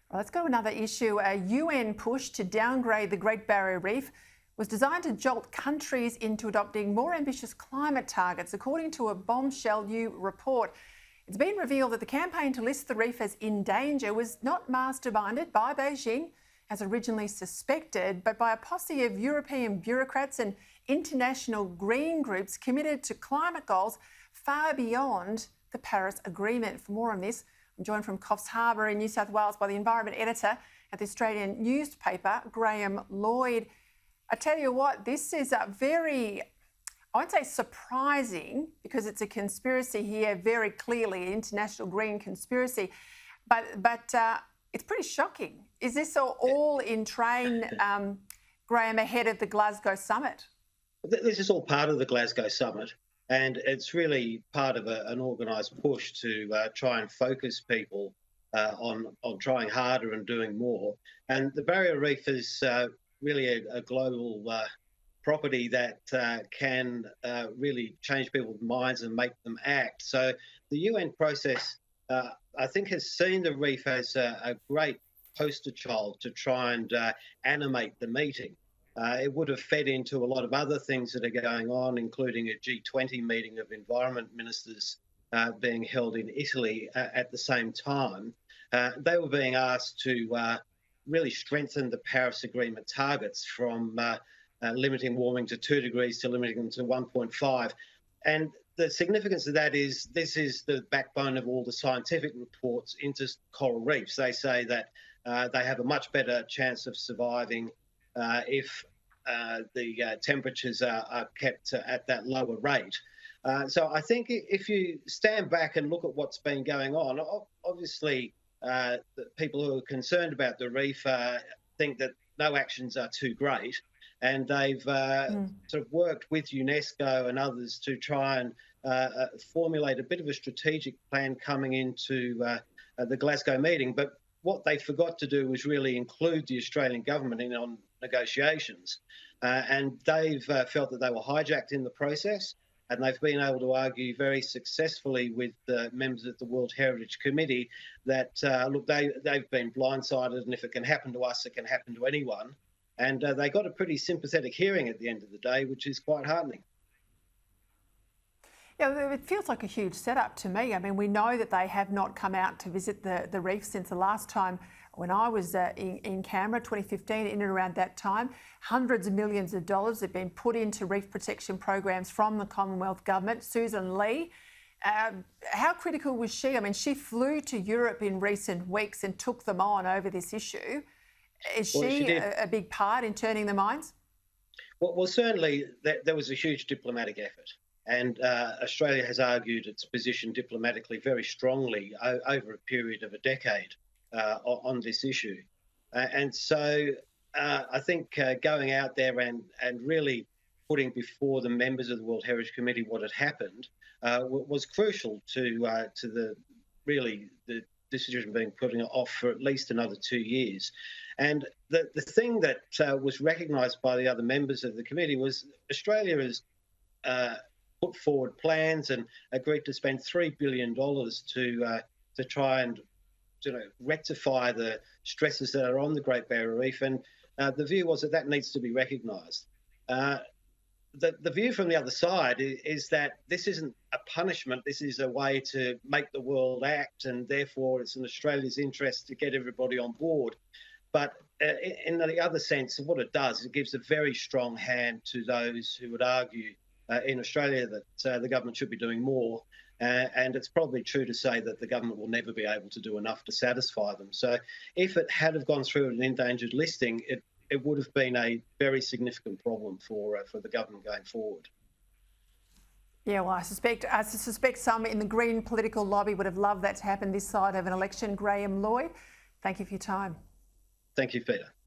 Well, let's go to another issue. A UN push to downgrade the Great Barrier Reef was designed to jolt countries into adopting more ambitious climate targets, according to a bombshell new report. It's been revealed that the campaign to list the reef as in danger was not masterminded by Beijing, as originally suspected, but by a posse of European bureaucrats and international green groups committed to climate goals far beyond the Paris Agreement. For more on this, I'm joined from Coffs Harbour in New South Wales by the Environment Editor at the Australian newspaper, Lloyd. I tell you what, this is a very, I won't say surprising, because it's a conspiracy here, very clearly, an international green conspiracy, but it's pretty shocking. Is this all in train, Graham, ahead of the Glasgow summit? This is all part of the Glasgow summit, and it's really part of an organised push to try and focus people on trying harder and doing more. And the Barrier Reef is really a global property that can really change people's minds and make them act. So the UN process, I think, has seen the reef as a great poster child to try and animate the meeting. It would have fed into a lot of other things that are going on, including a G20 meeting of environment ministers being held in Italy at the same time. They were being asked to really strengthen the Paris Agreement targets from limiting warming to 2 degrees to limiting them to 1.5. And the significance of that is this is the backbone of all the scientific reports into coral reefs. They say that they have a much better chance of surviving if the temperatures are kept at that lower rate. So I think if you stand back and look at what's been going on, obviously the people who are concerned about the reef think that no actions are too great, and they've sort of worked with UNESCO and others to try and formulate a bit of a strategic plan coming into the Glasgow meeting. But what they forgot to do was really include the Australian government in on negotiations, and they've felt that they were hijacked in the process. And they've been able to argue very successfully with the members of the World Heritage Committee that, look, they've been blindsided, and if it can happen to us, it can happen to anyone. And they got a pretty sympathetic hearing at the end of the day, which is quite heartening. Yeah, it feels like a huge setup to me. I mean, we know that they have not come out to visit the reef since the last time when I was in Canberra, 2015, in and around that time. Hundreds of millions of dollars have been put into reef protection programs from the Commonwealth Government. Susan Lee, how critical was she? I mean, she flew to Europe in recent weeks and took them on over this issue. Is she a big part in turning the minds? Well, certainly there was a huge diplomatic effort. And Australia has argued its position diplomatically very strongly over a period of a decade on this issue. And so I think going out there and really putting before the members of the World Heritage Committee what had happened was crucial to the decision being put off for at least another 2 years. And the thing that was recognised by the other members of the committee was Australia has put forward plans and agreed to spend $3 billion to try and rectify the stresses that are on the Great Barrier Reef. And the view was that needs to be recognised. The view from the other side is that this isn't a punishment. This is a way to make the world act, and therefore it's in Australia's interest to get everybody on board. But in the other sense, what it does, it gives a very strong hand to those who would argue in Australia that the government should be doing more. And it's probably true to say that the government will never be able to do enough to satisfy them. So if it had have gone through an endangered listing, it would have been a very significant problem for the government going forward. Yeah, well, I suspect some in the Green political lobby would have loved that to happen this side of an election. Graham Lloyd, thank you for your time. Thank you, Peta.